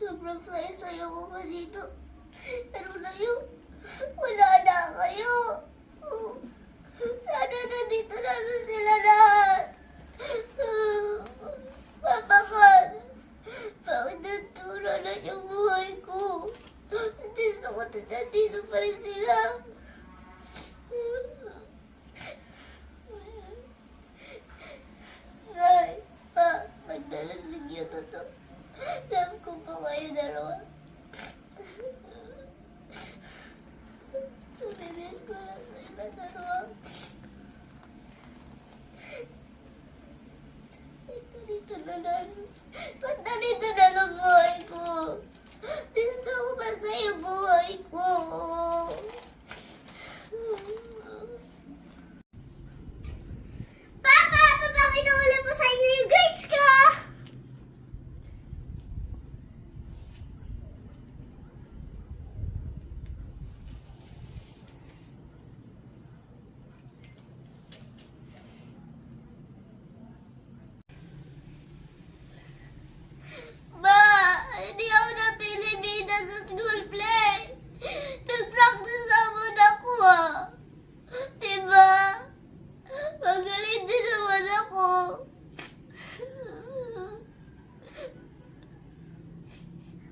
Sobrang saya-saya ko pa dito. Pero ngayon, wala na kayo. Sana nandito na sila lahat. Papakan, bakit natura na yung buhay ko? Gusto ko na nandito pa rin sila. Nay, pa, magdalasig niyo to. Love ko po kayo dalawa. Tumibig ko na sa ila dalawa. Ito dito na lang. Ba't